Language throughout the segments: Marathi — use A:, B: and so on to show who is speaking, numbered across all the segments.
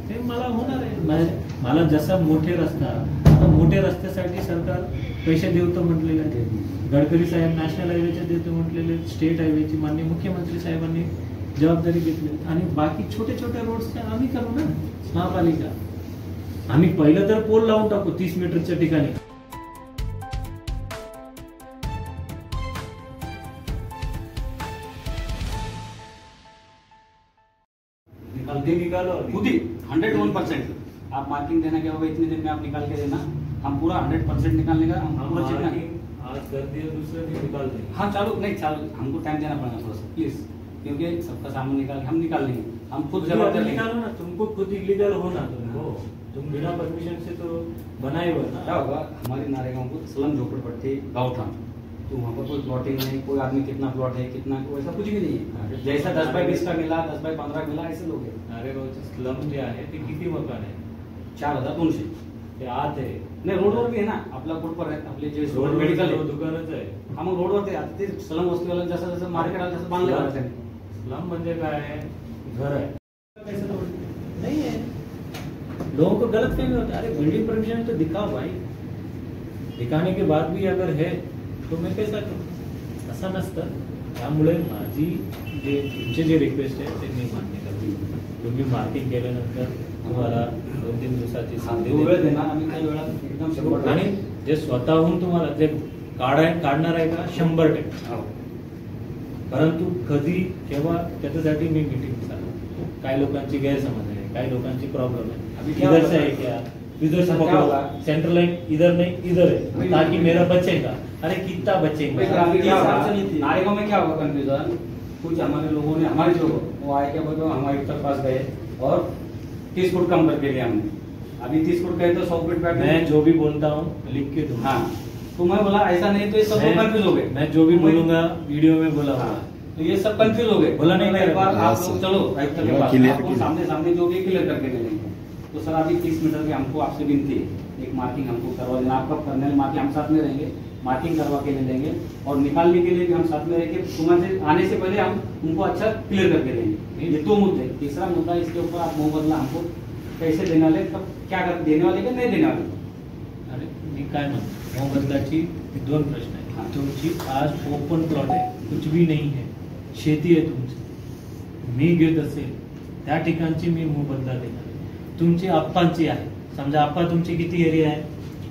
A: ते मला होणार आहे. मला जसा मोठे रस्ता, आता मोठे रस्त्यासाठी सरकार पैसे देवतो म्हटलेले आहे. गडकरी साहेब नॅशनल हायवेचे देतो म्हटलेले, स्टेट हायवेची माननीय मुख्यमंत्री साहेबांनी जबाबदारी घेतली. आणि बाकी छोटे छोटे रोड्स आम्ही करू ना, महापालिका. आम्ही पहिलं तर पोल लावून टाकू 30 मीटरच्या ठिकाणी.
B: निकालो खुद ही 101%. आप मार्किंग देना क्या होगा, इतने दिन में आप निकाल के देना, हम पूरा 100% निकालने का हम
A: आज कर दिया, दूसरे दिन निकाल देंगे.
B: हाँ चालू नहीं चालू, हमको टाइम देना पड़ेगा थोड़ा सा प्लीज, क्योंकि सबका सामान निकाल हम निकाल लेंगे, हम खुद जवाबदार
A: निकालो ना. तुमको खुद इलीगल हो ना, तुम बिना परमिशन से तो बनाए हुए ना.
B: क्या होगा, हमारे नारेगांव को स्लम झोपड़पट्टी गाँव था, तो वहाँ पर कोई प्लॉटिंग नहीं, कोई आदमी कितना प्लॉट है कितना, ऐसा कुछ भी नहीं है. जैसा 10x20 का मिला, 10x15 मिला, ऐसे लोग हैं.
A: नारेगावचे स्लम जे आहे ते किती मकान आहे?
B: 4200.
A: ते आत आहे.
B: नाही रोडवर भी आहे ना, आपला कुठ पर आहे आपले जे रोड मेडिकल
A: दुकानच आहे.
B: हा मग रोडवर ते आता ते स्लम वस्तूला जसं जसं मार्केट आलं तसं बांधलं जातं त्यांनी.
A: स्लम म्हणजे काय आहे? घर आहे. नहीं है. लोगों को गलत फहमी होता है. अरे बिल्डिंग परमिशन तो दिखाओ भाई, दिखाने के बाद भी अगर है तो मैं कैसा करू, असं नसतं. त्यामुळे माझी जे तुमचे जे रिक्वेस्ट आहे ते मी मान्य करतो. तुम्ही मार्किंग केल्यानंतर तुम्हाला 2-3 दिवसाची संधी
B: वेळ देणार आम्ही, काही वेळात एकदम 100%.
A: आणि जे स्वतःहून तुम्हाला जे काढणार आहे का 100%. परंतु कधी केव्हा त्याच्यासाठी मी मीटिंग चालू. काही लोकांची गैरसमज आहे, काही लोकांची प्रॉब्लेम आहे. इधर से है क्या, इधर से पकड़ो, सेंट्रल लाइन इधर नहीं इधर है, ताकि मेरा बचेगा. अरे कितना बचेगा?
B: नारेगांव में क्या होगा कंफ्यूजन, कुछ हमारे लोगों ने, हमारे जो वो आए क्या बोलते हमारे तक पास गए और 30 फुट कम करके लिया हमने. अभी 30 फुट कहे तो 100 फुट बैठ. मैं
A: जो भी बोलता हूँ लिख के दूंगा.
B: हाँ तो मैं बोला ऐसा नहीं, तो ये सब लोग कंफ्यूज हो गए.
A: मैं जो भी बोलूंगा वीडियो में बोला.
B: तो ये सब कंफ्यूज हो गए. बोला नहीं, एक बार आप लोग चलो आयुक्त के पास, आपको सामने सामने जो भी क्लियर करके दे देंगे. तो सर अभी 30 मीटर की हमको आपसे विनती है, एक मार्किंग हमको करवा देना. आपका करने मार्किंग हम साथ में रहेंगे, मार्किंग करवा के ले लेंगे और निकालने के लिए भी हम साथ में रहेंगे. तुम्हारे आने से पहले हम उनको अच्छा क्लियर करके देंगे. ये 2 मुद्दे. तीसरा मुद्दा इसके ऊपर आप मुंह बदला हमको पैसे देने वाले, कब क्या कर देने वाले का नाही देने वाले.
A: अरे मी काय म्हणतो, मोबदलाची 2 प्रश्न आहे. तुमची आज ओपन प्लॉट आहे, कुछ भी नहीं है, शेती आहे तुमची. मी घेत असेल त्या ठिकाणची मी मोबदला देणार. तुमची आप्पांची आहे, समजा आप्पा तुमची किती एरिया आहे?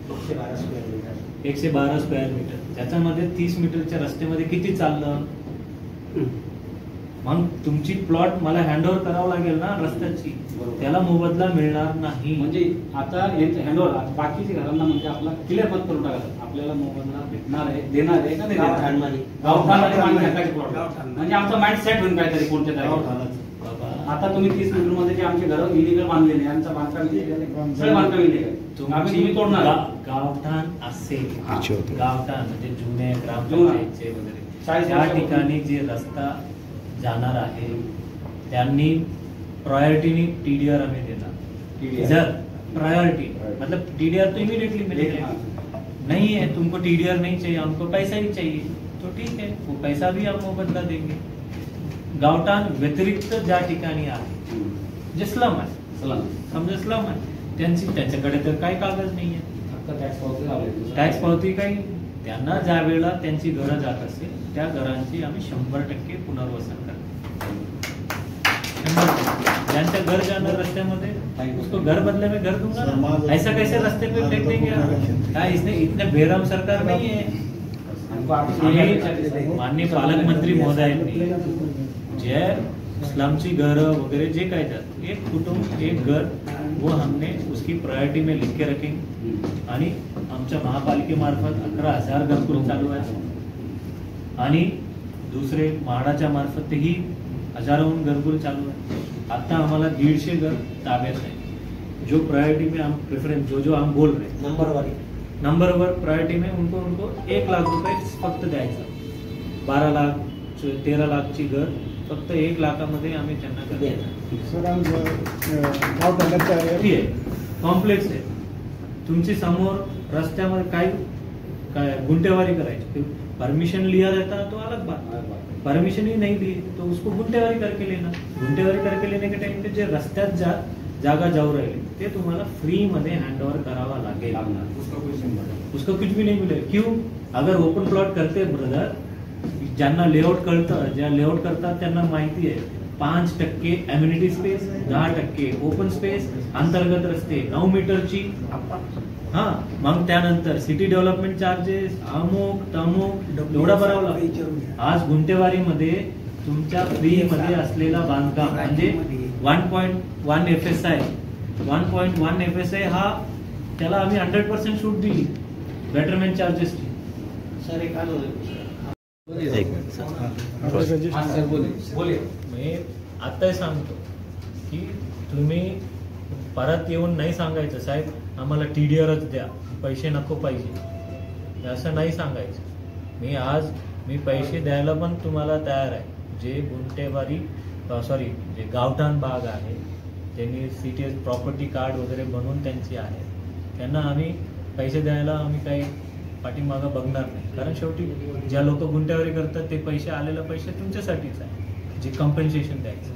A: 112 स्क्वेअर मीटर. 112 square metre. त्याच्यामध्ये 30 मीटरच्या रस्त्यामध्ये किती चाललं? मग तुमची प्लॉट मला हँडओव्हर करावं लागेल ना रस्त्याची, त्याला मोबदला मिळणार नाही.
B: म्हणजे आता हँडओव्हर बाकीच्या घरांना म्हणजे आपला क्लिअर मत करून टाकायचं, आपल्याला मोबदला भेटणार आहे, देणार आहे का नाही म्हणजे आमचा माइंड सेट होईल काहीतरी कोणत्या तारखेला. आता तुम्ही 30 मीटर मध्ये जे आमचे घर इलिगल बांधलेले, यांचा बांधकाम सगळे बांधकाम इलिगल तुम्ही तोडणार.
A: गावठाण असेल, गावठाण म्हणजे जुने ग्रामपंचायतचे वगैरे त्या ठिकाणी जे रस्ता जाणार आहे त्यांनी प्रायोरिटीनी टीडीआर आम्ही देणार. जर प्रायोरिटी मतलब टीडीआर तो इमीडिएटली मिलेगा. नहीं है तुमको टीडीआर नहीं चाहिए, हमको पैसा ही चाहिए, तो ठीक है वो पैसा भी हम मोबदला देंगे. गावठाण व्यतिरिक्त ज्या ठिकाणी आहे जे स्लम आहे, समजा स्लम आहे, त्यांच्याकडे तर काही कागद नाही आहे, टॅक्स पावती काही. त्यांना ज्या वेळेला त्यांची घरं जात असेल त्या घरांची आम्ही 100% पुनर्वसन करतो. ज्यांच्या घर जाणार रस्त्यामध्ये उसको घर बदले में घर दूंगा. ऐसा कैसे रास्ते पे फेंक देंगे? इसने इतने बेरहम सरकार नहीं है. माननीय पालकमंत्री महोदयांनी जे स्लमची घर वगैरह जे काय जात, एक कुटुंब एक घर, वो हमने उसकी प्रायोरिटी में लिख के रखेंगे. आणि आमच्या महापालिकेमार्फत 11,000 घरकुल चालू आहे आणि दुसरे म्हाडाच्या मार्फतही हजारों घरकुल चालू आहे. आता आम्हाला 150 घर ताब्यात आहे. जो प्रायोरिटी में हम प्रेफरेंस जो हम बोल रहे नंबरवर प्रायोरिटी में उनको 1 लाख रुपये फक्त द्यायचं. 12 लाख 13 लाखची घर फक्त 1 लाखामध्ये आम्ही त्यांना कॉम्प्लेक्स आहे. तुमची समोर रस्त्यामध्ये काय गुंटेवारी करायची, परमिशन लिया रहता तो अलग बात, परमिशन ही नहीं दी तो उसको गुंटेवारी करके लेना. गुंटेवारी करके लेने के टाइम पे जो रस्त्यात जागा जाऊ राहिली ते तुम्हाला फ्री मध्ये हँडओव्हर करावा लागेल. उसका कुछ भी नहीं मिलेगा. क्यों? अगर ओपन प्लॉट करते ब्रदर, ज्यांना लेआउट कळतं, ज्या लेआउट करतात त्यांना माहिती आहे 5% एम्युनिटी स्पेस, 10% ओपन स्पेस, अंतर्गत रस्ते 9 मीटरची. हा, मग त्यानंतर सिटी डेव्हलपमेंट चार्जेस अमुक तमुक एवढा भरावा लागतो. आज गुंटेवारीमध्ये तुमच्या फ्री मध्ये असलेला बांधकाम म्हणजे 1.1 FSI 1.1 FSI हा त्याला आम्ही 100% सूट दिली बेटरमेंट चार्जेसची.
B: सर एक
A: मी आताही सांगतो की तुम्ही परत येऊन नाही सांगायचं साहेब आम्हाला TDRच द्या, पैसे नको पाहिजे, असं नाही सांगायचं. मी पैसे द्यायला पण तुम्हाला तयार आहे. जे गुंटेवारी जे गावठाण बाग आहे, त्यांनी सिटी प्रॉपर्टी कार्ड वगैरे बनवून त्यांची आहे, त्यांना आम्ही पैसे द्यायला आम्ही काही पाठीमागं बघणार नाही. कारण शेवटी ज्या लोक गुंटेवारी करतात ते पैसे, आलेले पैसे तुमच्यासाठीच आहे, जे कॉम्पेन्सेशन द्यायचं.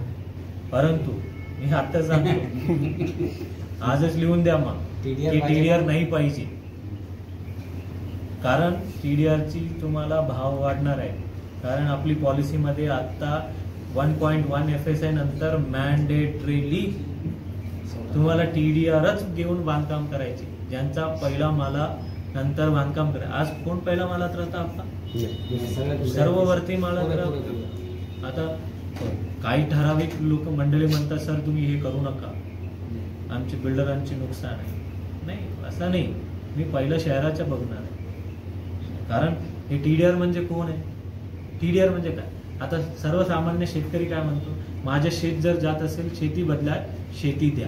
A: परंतु मी आता सांगतो आजच लिहून द्या मग की TDR नाही पाहिजे. कारण TDRची तुम्हाला भाव वाढणार आहे. कारण आपली पॉलिसीमध्ये आता 1.1 FSI नंतर मॅन्डेटरीली तुम्हाला TDRच घेऊन बांधकाम करायचे. ज्यांचा पहिला माला नंतर बांधकाम करा. आज कोण पहिला मालात राहता आपला? सर्व वरती मालात राहतो. आता काही ठराविक लोक मंडळी म्हणतात सर तुम्ही हे करू नका, आमचे बिल्डरांचे नुकसान आहे. नाही, असं नाही. मी पहिलं शहराच्या बघणार आहे. कारण हे TDR म्हणजे कोण आहे? TDR म्हणजे काय? आता सर्वसामान्य शेतकरी काय म्हणतो, माझे शेत जर जात असेल शेती बदल्यात शेती द्या,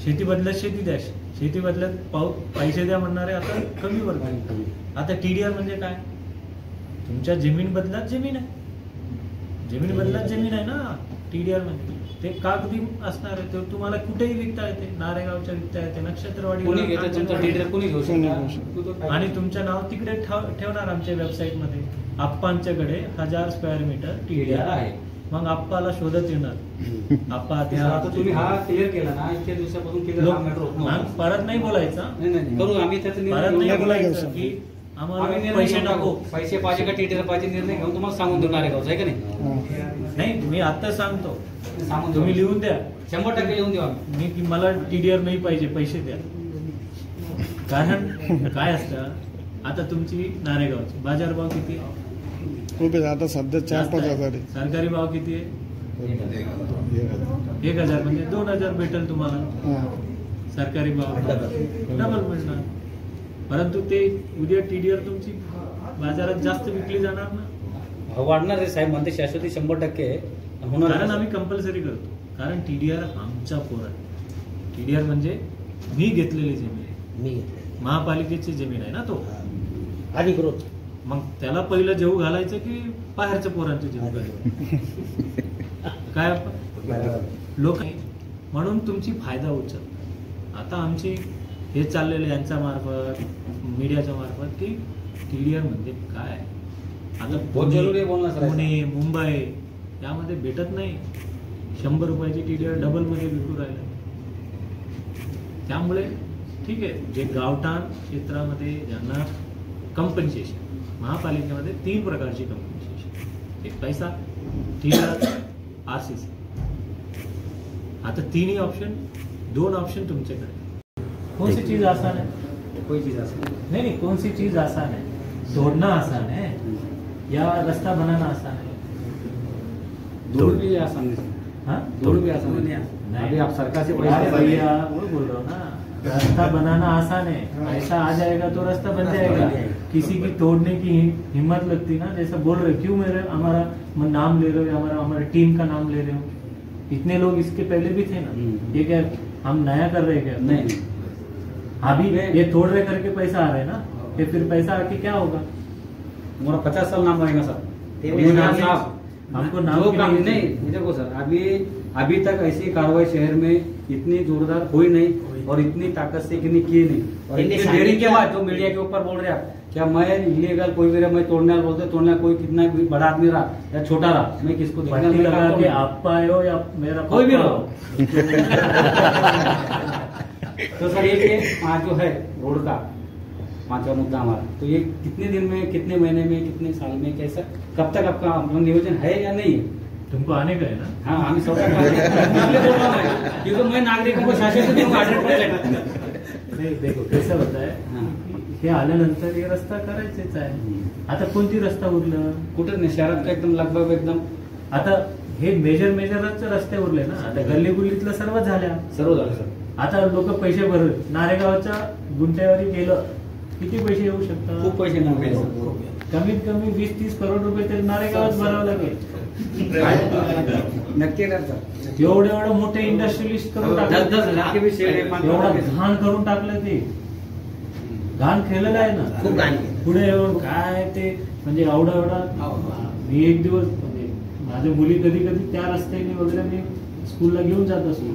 A: शेती बदल्यात शेती द्या, शेती बदल्यात पैसे द्या म्हणणारे आता कमी वर्ग. आता TDR म्हणजे काय? तुमच्या जमीन बदल्यात जमीन आहे, जमीन बदल्यात जमीन आहे ना. TDR म्हणजे ते कागदी असणार आहे. तर तुम्हाला कुठेही विकता येते, नारेगावच्या विकता येते, नक्षत्रवाडी, आणि तुमचं नाव तिकडे ठेवणार आमच्या वेबसाईट मध्ये. आप्पांच्याकडे 1000 स्क्वेअर मीटर TDR आहे. मग आप्पाला शोधत येणार. आप्पा
B: आता तुम्ही हा क्लिअर केला ना, इतक्या दिवसापासून क्लिअर.
A: परत नाही बोलायचं,
B: करू आम्ही त्याचं
A: परत नाही बोलायचं की आम्हाला पैसे नको,
B: पैसे पाहिजे का TDR पाहिजे निर्णय घेऊन तुम्हाला सांगून देणार आहे का नाही?
A: नाही, मी आता सांगतो,
B: सांगून
A: तुम्ही लिहून द्या.
B: 100% लिहून देऊ
A: मी की मला TDR नाही पाहिजे, पैसे द्या. कारण काय असतं, आता तुमची नारेगावची बाजारभाव किती आहे?
C: आता सध्या 4-5 हजार आहे.
A: सरकारी भाव किती आहे? 1000 म्हणजे 2000 भेटेल तुम्हाला. सरकारी भाव डबल मिळणार. परंतु ते उद्या TDR तुमची बाजारात जास्त विकली जाणार ना.
B: वाढणार आहे साहेब म्हणते शाश्वती 100% होणार.
A: कारण आम्ही कंपल्सरी करतो. कारण TDR आमचा पोर आहे. TDR म्हणजे मी घेतलेली जमीन आहे, महापालिकेची जमीन आहे ना तो.
B: आणि ग्रोथ
A: मग त्याला पहिलं जेऊ घालायचं की बाहेरच्या पोरांचे जेऊ घालायचं? काय लोक म्हणून तुमची फायदा उचल. आता आमची हे चाललेलं यांच्या मार्फत, मीडियाच्या मार्फत की TDR म्हणजे काय. आता पुणे मुंबई यामध्ये भेटत नाही. 100 रुपयाची TDR डबल मध्ये विकू राहिलं. त्यामुळे ठीक आहे, जे गावठाण क्षेत्रामध्ये ज्यांना कम्पन्सेशन, महापालिकेमध्ये 3 प्रकारची कम्पन्सेशन, एक पैसा, TDR, RCC. आता 3ही ऑप्शन, 2 ऑप्शन तुमच्याकडे. कौन सी चीज आसान है?
B: कोई चीज आसान
A: नहीं, कौन सी चीज आसान है? तोड़ना आसान है या रास्ता बनाना आसान है?
B: दोनों भी आसान है. हाँ, दोनों भी आसान है. अभी आप सरकार से
A: भैया वो बोल रहा हूँ ना, रास्ता बनाना आसान है, पैसा आ जाएगा तो रास्ता बन जाएगा. किसी की तोड़ने की हिम्मत लगती ना, जैसा बोल रहे क्यों मेरे हमारा नाम ले रहे हो, हमारे टीम का नाम ले रहे हो? इतने लोग इसके पहले भी थे ना. ये क्या हम नया कर रहे क्या?
B: नहीं,
A: अभी ये तोड़ रहे करके पैसा आ रहा है ना, ये फिर पैसा आके क्या होगा?
B: हमारा 50 साल नाम रहेगा सर.
A: हमको
B: नाम नहीं देखो सर, अभी तक ऐसी कार्रवाई शहर में इतनी जोरदार हुई नहीं और इतनी ताकत से की नहीं. और देरी के बाद जो मीडिया के ऊपर बोल रहे हैं क्या मैं इलीगल कोई भी रहा, मैं तोड़ने वाला बोलते तोड़ने, कोई कितना भी बड़ा आदमी रहा या छोटा रहा, मैं किसको
A: पट्टी लगा के आप पाए हो या मेरा
B: कोई भी रहो। तो सर ये आज जो है रोड का 5वां मुद्दा हमारा, तो ये कितने दिन में, कितने महीने में, कितने साल में, कैसा, कब तक आपका नियोजन है या नहीं है?
A: तुमको आने का है ना?
B: हाँ, आम्ही स्वतः क्योंकि मैं नागरिकों को शासन दूंगा 100%।
A: नाही, देखो कैसा होता है, हे आल्यानंतर हे रस्ता करायचेच आहे। आता कोणती रस्ता उरलं?
B: कुठं नाही, शहरात का एकदम लगभग एकदम
A: आता हे मेजरच रस्ते उरले ना, आता गल्ली गुल्लीतलं सर्व झाल्या,
B: सर्व झालं सर।
A: आता लोक पैसे भरले, नारेगावच्या गुंठ्यावरी गेलं किती पैसे येऊ शकतात?
B: खूप पैसे नाही,
A: कमीत कमी 20-30 करोड रुपये तरी नारेगावात भरावं लागेल।
B: नक्की करतात
A: एवढं मोठे इंडस्ट्रियलिस्ट करून टाकलं, एवढा घाण करून टाकलं, ते घाण केलेलं आहे ना,
B: खूप घाण
A: पुढे काय ते म्हणजे एवढा मी एक दिवस म्हणजे माझ्या मुली कधी कधी त्या रस्त्याने वगैरे मी स्कूलला घेऊन जात असतो,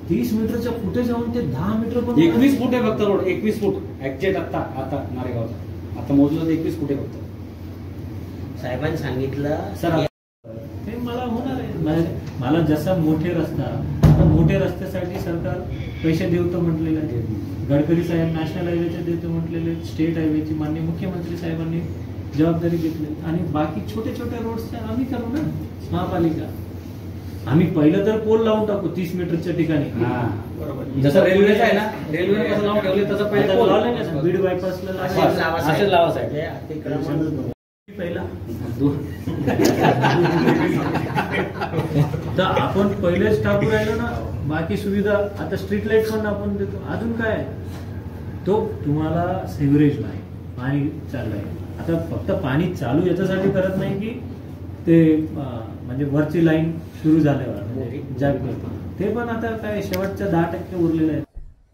A: 30 मीटरच्या पुढे जाऊन ते 10 मीटर पण
B: 21 फूट आहे फक्त रोड, 21 फूट ऍक्झॅक्ट आता नारेगावचा आता मोजलं तर 21 फूट आहे फक्त।
D: साहेबांनी सांगितलं
B: सर
A: ते मला होणार आहे, मला जसा मोठे रस्ता, आता मोठे रस्त्यासाठी सरकार पैसे देवतं म्हटलेलं आहे, गडकरी साहेब नॅशनल हायवेचे देतो म्हटलेले, स्टेट हायवेची माननीय मुख्यमंत्री साहेबांनी जबाबदारी घेतली, आणि बाकी छोटे छोटे रोड्सचे आम्ही करू ना, महापालिका आम्ही पहिलं तर पोल लावून टाकू 30 मीटरच्या ठिकाणी।
B: बरोबर, जसं रेल्वेचं आहे ना, रेल्वेने कसं लावून ठेवले तसं पहिले पोल
A: लावले ना, बीड बायपासला
B: असेल लावा साहेब,
A: पहिला तर आपण पहिलेच टाकू राहिलो ना, बाकी सुविधा आता स्ट्रीट लाईट पण आपण देतो, अजून काय तो तुम्हाला सिव्हरेज नाही, पाणी चाललंय, आता फक्त पाणी चालू याच्यासाठी करत नाही की ते म्हणजे वरची लाईन सुरू झाल्यावर म्हणजे ते पण आता काय शेवटच्या 10% उरलेले आहेत।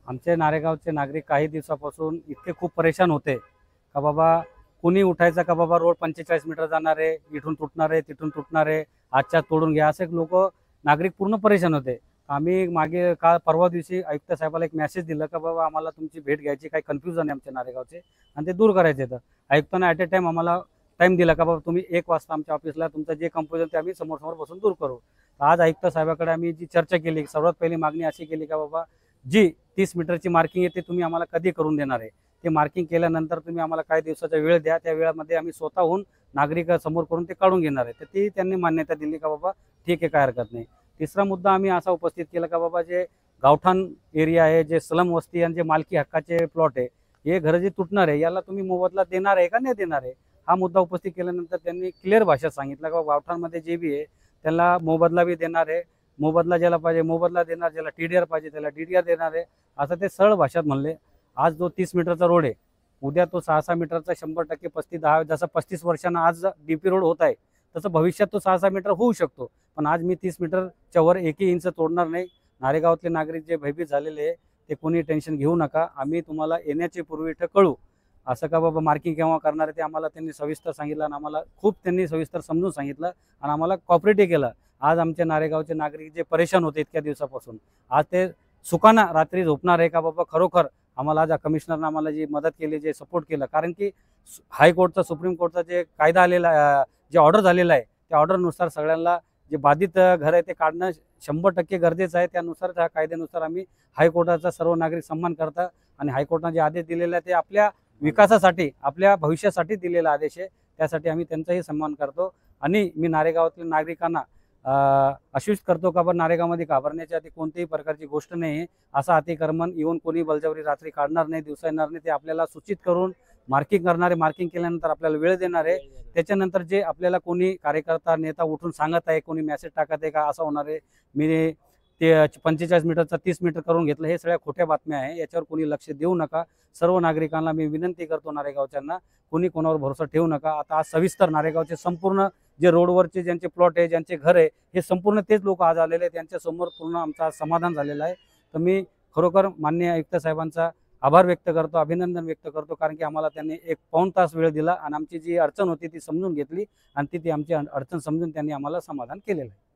B: आमचे नारेगावचे नागरिक काही दिवसापासून इतके खूप परेशान होते का बाबा कोणी उठायचा का बाबा रोड 45 मीटर जाणार आहे, इथून तुटणार आहे, तिथून तुटणार आहे, आजच्या तोडून घ्या, असे लोक नागरिक पूर्ण परेशान होते। आम्ही मागे परवा दिवशी आयुक्त साहेबाला एक मेसेज दिला का बाबा आम्हाला तुमची भेट घ्यायची, काही कन्फ्युजन आहे आमच्या नारेगावचे आणि ते दूर करायचे, तर आयुक्तांना ॲट ए टाइम आम्हाला टाइम दिला का बाबा तुम्ही 1 वाजता आमच्या ऑफिसला तुमचं जे कन्फ्युजन ते आम्ही समोर बसून दूर करू। आज आयुक्त साहेबाकडे आम्ही जी चर्चा केली, सर्वात पहिली मागणी अशी केली का बाबा जी 30 मीटरची मार्किंग आहे ते तुम्ही आम्हाला कधी करून देणार आहे, ते मार्किंग केल्यानंतर तुम्ही आम्हाला काही दिवसाचा वेळ द्या, त्या वेळामध्ये आम्ही स्वतःहून नागरिकांसमोर करून ते काढून घेणार आहे, तर ती त्यांनी मान्यता दिली का बाबा ठीक आहे, काय हरकत नाही। तिसरा मुद्दा आम्ही असा उपस्थित केला का बाबा जे गावठाण एरिया आहे, जे स्लम वस्ती आणि जे मालकी हक्काचे प्लॉट आहे, हे घर जे तुटणार आहे याला तुम्ही मोबदला देणार आहे का नाही देणार आहे, हा मुद्दा उपस्थित केल्यानंतर त्यांनी क्लिअर भाषेत सांगितलं का गावठाणमध्ये जे बी आहे त्याला मोबदला बी देणार आहे, मोबदला ज्याला पाहिजे मोबदला देणार, ज्याला TDR पाहिजे त्याला TDR देणार आहे, असं ते सरळ भाषेत म्हणले। आज जो 30 मीटरचा रोड आहे, उद्या तो 6-6 मीटरचा 100% 35-10 जसं 35 वर्षांना आज DP रोड होत आहे तसं भविष्यात तो 6-6 मीटर होऊ शकतो, पण आज मी 30 मीटरच्या वर 1 इंच तोडणार नाही। नारेगावातले नागरिक जे भयभीत झालेले आहे ते कोणी टेन्शन घेऊ नका, आम्ही तुम्हाला येण्याच्या पूर्वी इथं कळू, असं का बाबा मार्किंग केव्हा करणार आहे ते आम्हाला त्यांनी सविस्तर सांगितलं आणि आम्हाला खूप त्यांनी सविस्तर समजून सांगितलं आणि आम्हाला कॉपरेटिव्ह केलं। आज आमचे नारेगावचे नागरिक जे परेशान होते इतक्या दिवसापासून, आज ते सुखाना रात्री झोपणार आहे का बाबा खरोखर आम्हाला आज कमिशनरनं आम्हाला जी मदत केली, जे सपोर्ट केलं, कारण की हायकोर्टचा सुप्रीम कोर्टचा जे कायदा आलेला, जे ऑर्डर झालेला आहे त्या ऑर्डरनुसार सगळ्यांना जे बाधित घर आहे ते काढणं 100% गरजेचं आहे, त्यानुसार त्या कायद्यानुसार आम्ही हायकोर्टाचा सर्व नागरिक सन्मान करता आणि हायकोर्टाने जे आदेश दिलेले आहे ते आपल्या विकासासाठी, आपल्या भविष्यासाठी दिलेला आदेश आहे, त्यासाठी आम्ही त्यांचाही सन्मान करतो। आणि मी नारेगावातल्या नागरिकांना आश्वस्त करतो का बाबा नारेगावमध्ये घाबरण्याची आधी कोणत्याही प्रकारची गोष्ट नाही आहे, असं अतिक्रमण येऊन कोणी बळजबरी रात्री काढणार नाही, दिवसा येणार नाही, ते आपल्याला सूचित करून मार्किंग करणार आहे, मार्किंग केल्यानंतर आपल्याला वेळ देणार आहे, त्याच्यानंतर जे आपल्याला कोणी कार्यकर्ता नेता उठून सांगत आहे, कोणी मेसेज टाकत आहे का असं होणार आहे, मी ते 45 मीटरचा 30 मीटर करून घेतलं, हे सगळ्या खोट्या बातम्या आहे, याच्यावर कोणी लक्ष देऊ नका। सर्व नागरिकांना मी विनंती करतो नारेगावच्यांना कोणी कोणावर भरोसा ठेवू नका। आता आज सविस्तर नारेगावचे संपूर्ण जे रोडवरचे ज्यांचे प्लॉट आहे, ज्यांचे घर आहे, हे संपूर्ण तेच लोक आज आलेले आहेत, त्यांच्यासमोर पूर्ण आमचा समाधान झालेला आहे। तर मी खरोखर माननीय आयुक्त साहेबांचा आभार व्यक्त करतो, अभिनंदन व्यक्त करतो, कारण की आम्हाला त्यांनी 1 पाऊण तास वेळ दिला आणि आमची जी अडचण होती ती समजून घेतली आणि ती आमची अडचण समजून त्यांनी आम्हाला समाधान केलेलं आहे।